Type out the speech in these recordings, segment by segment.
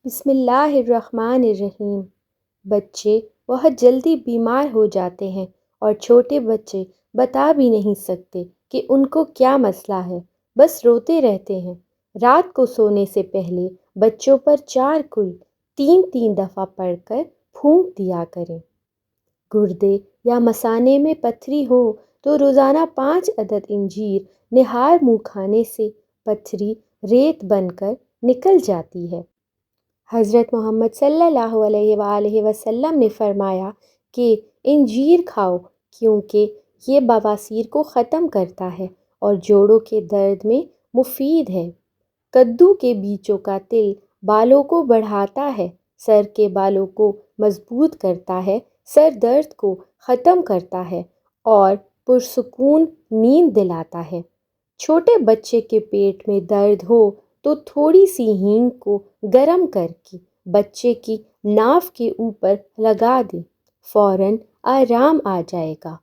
بسم اللہ الرحمن الرحیم۔ بچے بہت جلدی بیمار ہو جاتے ہیں اور چھوٹے بچے بتا بھی نہیں سکتے کہ ان کو کیا مسئلہ ہے، بس روتے رہتے ہیں۔ رات کو سونے سے پہلے بچوں پر 4 کل 3 دفعہ پڑھ کر پھونک دیا کریں۔ گردے یا مثانے میں پتھری ہو تو روزانہ 5 عدد انجیر نہار منہ کھانے سے پتھری ریت بن کر نکل جاتی ہے۔ حضرت محمد صلی اللہ علیہ وآلہ وسلم نے فرمایا کہ انجیر کھاؤ کیونکہ یہ بواسیر کو ختم کرتا ہے اور جوڑوں کے درد میں مفید ہے۔ کدو کے بیجوں کا تل بالوں کو بڑھاتا ہے، سر کے بالوں کو مضبوط کرتا ہے، سر درد کو ختم کرتا ہے اور پرسکون نیند دلاتا ہے۔ چھوٹے بچے کے پیٹ میں درد ہو تو تھوڑی سی ہینگ کو گرم کر کے بچے کی ناف کے اوپر لگا دیں، فوراً آرام آ جائے گا۔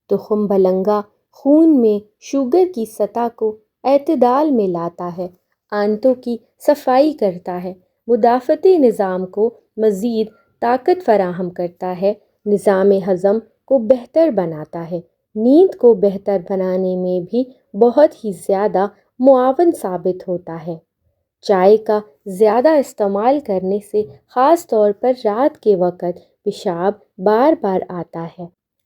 تخم بلنگا خون میں شوگر کی سطح کو اعتدال میں لاتا ہے، آنتوں کی صفائی کرتا ہے، مدافعتی نظام کو مزید طاقت فراہم کرتا ہے، نظام ہضم کو بہتر بناتا ہے، نیند کو بہتر بنانے میں بھی بہت ہی زیادہ معاون ثابت ہوتا ہے۔ چائے کا زیادہ استعمال کرنے سے خاص طور پر رات کے وقت پیشاب بار بار آتا ہے۔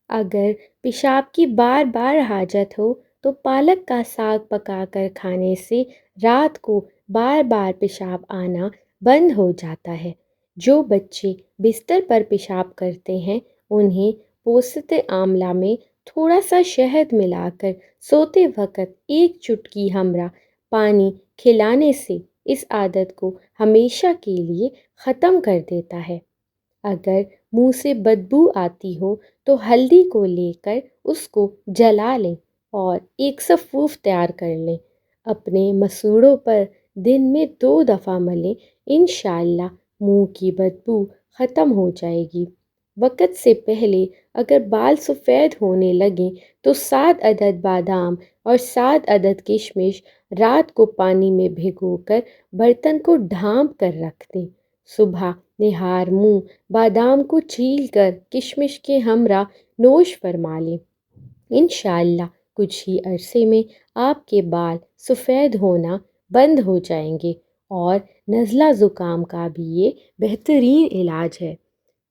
اگر پیشاب کی بار بار حاجت ہو تو پالک کا ساگ پکا کر کھانے سے رات کو بار بار پیشاب آنا بند ہو جاتا ہے۔ جو بچے بستر پر پیشاب کرتے ہیں انہیں پوست آملہ میں تھوڑا سا شہد ملا کر سوتے وقت 1 چٹکی ہمراہ پانی کھلانے سے اس عادت کو ہمیشہ کے لیے ختم کر دیتا ہے۔ اگر منہ سے بدبو آتی ہو تو ہلدی کو لے کر اس کو جلا لیں اور ایک سفوف تیار کر لیں، اپنے مسوڑوں پر دن میں 2 دفعہ ملیں، انشاءاللہ منہ کی بدبو ختم ہو جائے گی۔ وقت سے پہلے اگر بال سفید ہونے لگیں تو 7 عدد بادام اور 7 عدد کشمش رات کو پانی میں بھگو کر برتن کو ڈھانپ کر رکھ دیں۔ صبح نہار منہ بادام کو چھیل کر کشمش کے ہمراہ نوش فرما لیں، انشاءاللہ کچھ ہی عرصے میں آپ کے بال سفید ہونا بند ہو جائیں گے اور نزلہ زکام کا بھی یہ بہترین علاج ہے۔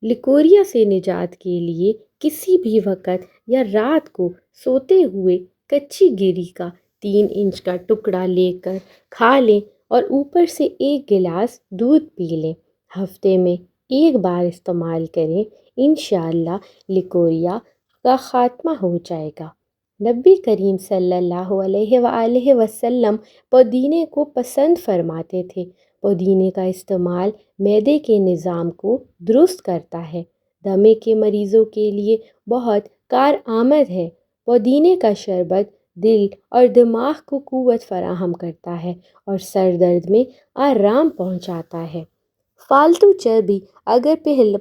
لیکوریا سے نجات کے لیے کسی بھی وقت یا رات کو سوتے ہوئے کچی گری کا 3 انچ کا ٹکڑا لے کر کھا لیں اور اوپر سے 1 گلاس دودھ پی لیں۔ ہفتے میں 1 بار استعمال کریں، انشاءاللہ لیکوریا کا خاتمہ ہو جائے گا۔ نبی کریم صلی اللہ علیہ وآلہ وسلم پودینے کو پسند فرماتے تھے۔ پودینے کا استعمال معدے کے نظام کو درست کرتا ہے، دمے کے مریضوں کے لیے بہت کارآمد ہے۔ پودینے کا شربت دل اور دماغ کو قوت فراہم کرتا ہے اور سر درد میں آرام پہنچاتا ہے۔ فالتو چربی اگر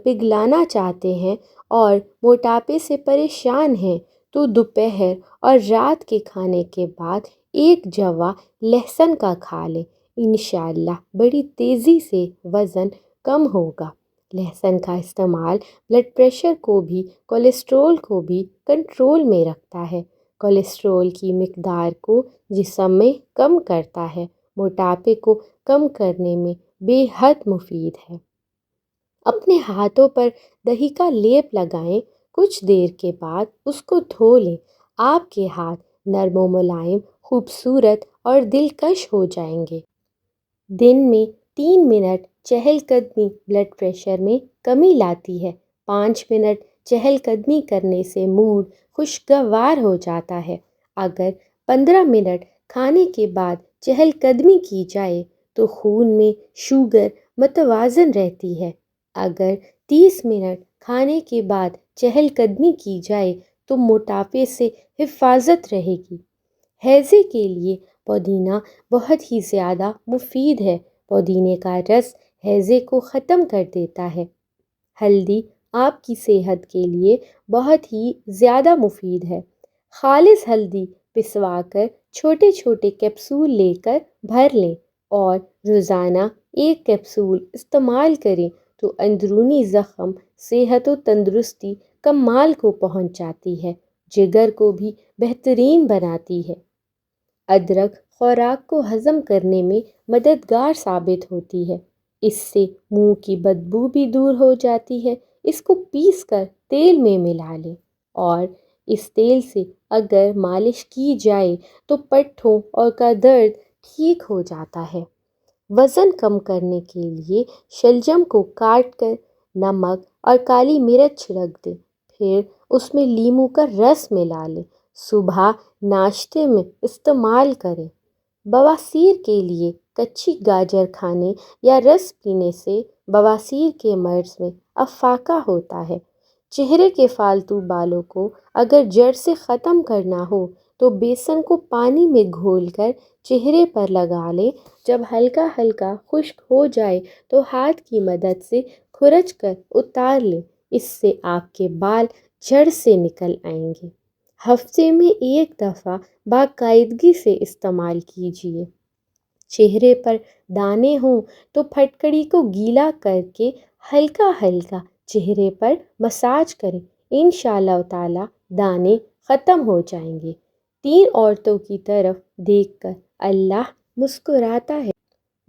پگھلانا چاہتے ہیں اور موٹاپے سے پریشان ہیں تو دوپہر اور رات کے کھانے کے بعد 1 جوا لہسن کا کھا لیں، انشاءاللہ بڑی تیزی سے وزن کم ہوگا۔ لہسن کا استعمال بلڈ پریشر کو بھی کولیسٹرول کو بھی کنٹرول میں رکھتا ہے، کولیسٹرول کی مقدار کو جسم میں کم کرتا ہے، موٹاپے کو کم کرنے میں بے حد مفید ہے۔ اپنے ہاتھوں پر دہی کا لیپ لگائیں، کچھ دیر کے بعد اس کو دھو لیں، آپ کے ہاتھ نرم و ملائم، خوبصورت اور دلکش ہو جائیں گے۔ دن میں 3 منٹ چہل قدمی بلڈ پریشر میں کمی لاتی ہے۔ 5 منٹ چہل قدمی کرنے سے موڈ خوشگوار ہو جاتا ہے۔ اگر 15 منٹ کھانے کے بعد چہل قدمی کی جائے تو خون میں شوگر متوازن رہتی ہے۔ اگر 30 منٹ کھانے کے بعد چہل قدمی کی جائے تو موٹاپے سے حفاظت رہے گی۔ ہیضے کے لیے پودینہ بہت ہی زیادہ مفید ہے۔ پودینے کا رس ہیضے کو ختم کر دیتا ہے۔ ہلدی آپ کی صحت کے لیے بہت ہی زیادہ مفید ہے۔ خالص ہلدی پسوا کر چھوٹے چھوٹے کیپسول لے کر بھر لیں، اور روزانہ ایک کیپسول استعمال کریں تو اندرونی زخم صحت و تندرستی کمال کو پہنچاتی ہے، جگر کو بھی بہترین بناتی ہے۔ ادرک خوراک کو ہضم کرنے میں مددگار ثابت ہوتی ہے، اس سے منہ کی بدبو بھی دور ہو جاتی ہے۔ اس کو پیس کر تیل میں ملا لیں اور اس تیل سے اگر مالش کی جائے تو پٹھوں اور کا درد ٹھیک ہو جاتا ہے۔ وزن کم کرنے کے لیے شلجم کو کاٹ کر نمک اور کالی مرچ چھڑک دیں، پھر اس میں لیموں کا رس ملا لیں، صبح ناشتے میں استعمال کریں۔ بواسیر کے لیے کچی گاجر کھانے یا رس پینے سے بواسیر کے مرض میں افاقہ ہوتا ہے۔ چہرے کے فالتو بالوں کو اگر جڑ سے ختم کرنا ہو تو بیسن کو پانی میں گھول کر چہرے پر لگا لیں، جب ہلکا ہلکا خشک ہو جائے تو ہاتھ کی مدد سے کھرچ کر اتار لیں، اس سے آپ کے بال جڑ سے نکل آئیں گے۔ ہفتے میں ایک دفعہ باقاعدگی سے استعمال کیجیے۔ چہرے پر دانے ہوں تو پھٹکڑی کو گیلا کر کے ہلکا ہلکا چہرے پر مساج کریں، انشاءاللہ تعالی دانے ختم ہو جائیں گے۔ 3 عورتوں کی طرف دیکھ کر اللہ مسکراتا ہے،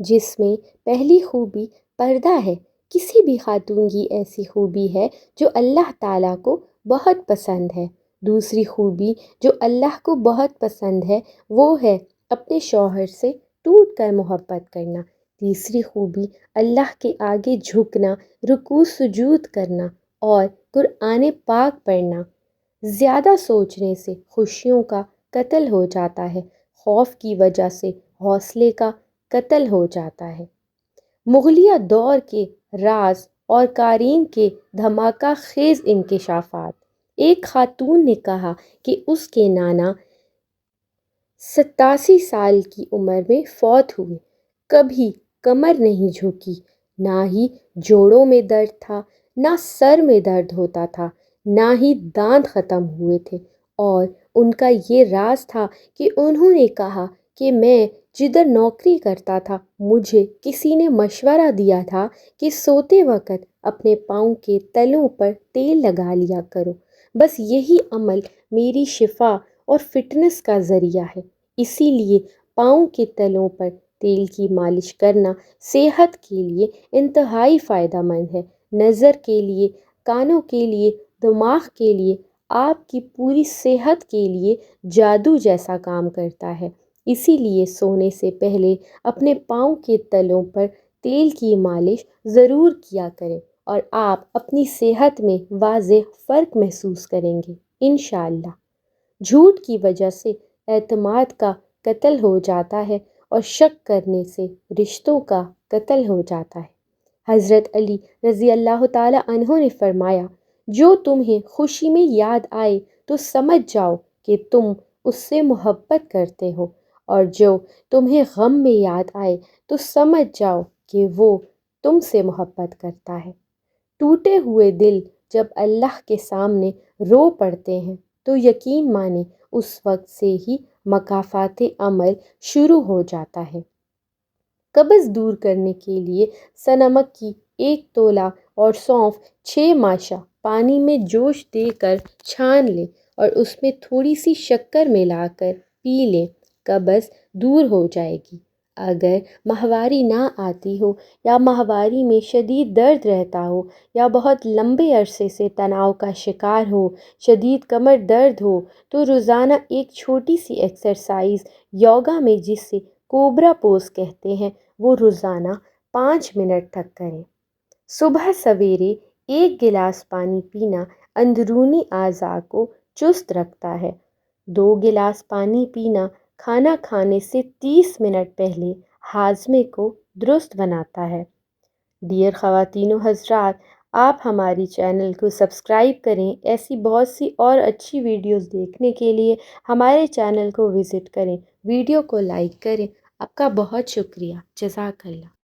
جس میں پہلی خوبی پردہ ہے۔ کسی بھی خاتون کی ایسی خوبی ہے جو اللہ تعالیٰ کو بہت پسند ہے۔ دوسری خوبی جو اللہ کو بہت پسند ہے وہ ہے اپنے شوہر سے ٹوٹ کر محبت کرنا۔ تیسری خوبی اللہ کے آگے جھکنا، رکوع سجود کرنا اور قرآن پاک پڑھنا۔ زیادہ سوچنے سے خوشیوں کا قتل ہو جاتا ہے، خوف کی وجہ سے حوصلے کا قتل ہو جاتا ہے۔ مغلیہ دور کے راز اور قارئین کے دھماکہ خیز انکشافات۔ ایک خاتون نے کہا کہ اس کے نانا 87 سال کی عمر میں فوت ہوئے، کبھی کمر نہیں جھکی، نہ ہی جوڑوں میں درد تھا، نہ سر میں درد ہوتا تھا، نہ ہی دانت ختم ہوئے تھے، اور ان کا یہ راز تھا کہ انہوں نے کہا کہ میں جدھر نوکری کرتا تھا مجھے کسی نے مشورہ دیا تھا کہ سوتے وقت اپنے پاؤں کے تلوں پر تیل لگا لیا کرو، بس یہی عمل میری شفا اور فٹنس کا ذریعہ ہے۔ اسی لیے پاؤں کے تلوں پر تیل کی مالش کرنا صحت کے لیے انتہائی فائدہ مند ہے، نظر کے لیے، کانوں کے لیے، دماغ کے لیے، آپ کی پوری صحت کے لیے جادو جیسا کام کرتا ہے۔ اسی لیے سونے سے پہلے اپنے پاؤں کے تلوں پر تیل کی مالش ضرور کیا کریں اور آپ اپنی صحت میں واضح فرق محسوس کریں گے انشاءاللہ۔ جھوٹ کی وجہ سے اعتماد کا قتل ہو جاتا ہے اور شک کرنے سے رشتوں کا قتل ہو جاتا ہے۔ حضرت علی رضی اللہ تعالیٰ عنہ نے فرمایا، جو تمہیں خوشی میں یاد آئے تو سمجھ جاؤ کہ تم اس سے محبت کرتے ہو، اور جو تمہیں غم میں یاد آئے تو سمجھ جاؤ کہ وہ تم سے محبت کرتا ہے۔ ٹوٹے ہوئے دل جب اللہ کے سامنے رو پڑتے ہیں تو یقین مانیں اس وقت سے ہی مکافات عمل شروع ہو جاتا ہے۔ قبض دور کرنے کے لیے سنمک کی 1 تولہ اور سونف 6 ماشا پانی میں جوش دے کر چھان لیں اور اس میں تھوڑی سی شکر ملا کر پی لیں، قبض دور ہو جائے گی۔ اگر ماہواری نہ آتی ہو یا ماہواری میں شدید درد رہتا ہو یا بہت لمبے عرصے سے تناؤ کا شکار ہو، شدید کمر درد ہو، تو روزانہ ایک چھوٹی سی ایکسرسائز یوگا میں جسے کوبرا پوز کہتے ہیں وہ روزانہ 5 منٹ تک کریں۔ صبح سویرے 1 گلاس پانی پینا اندرونی اعضاء کو چست رکھتا ہے۔ 2 گلاس پانی پینا کھانا کھانے سے 30 منٹ پہلے ہاضمے کو درست بناتا ہے۔ ڈیئر خواتین و حضرات، آپ ہماری چینل کو سبسکرائب کریں۔ ایسی بہت سی اور اچھی ویڈیوز دیکھنے کے لیے ہمارے چینل کو وزٹ کریں، ویڈیو کو لائک کریں۔ آپ کا بہت شکریہ، جزاک اللہ۔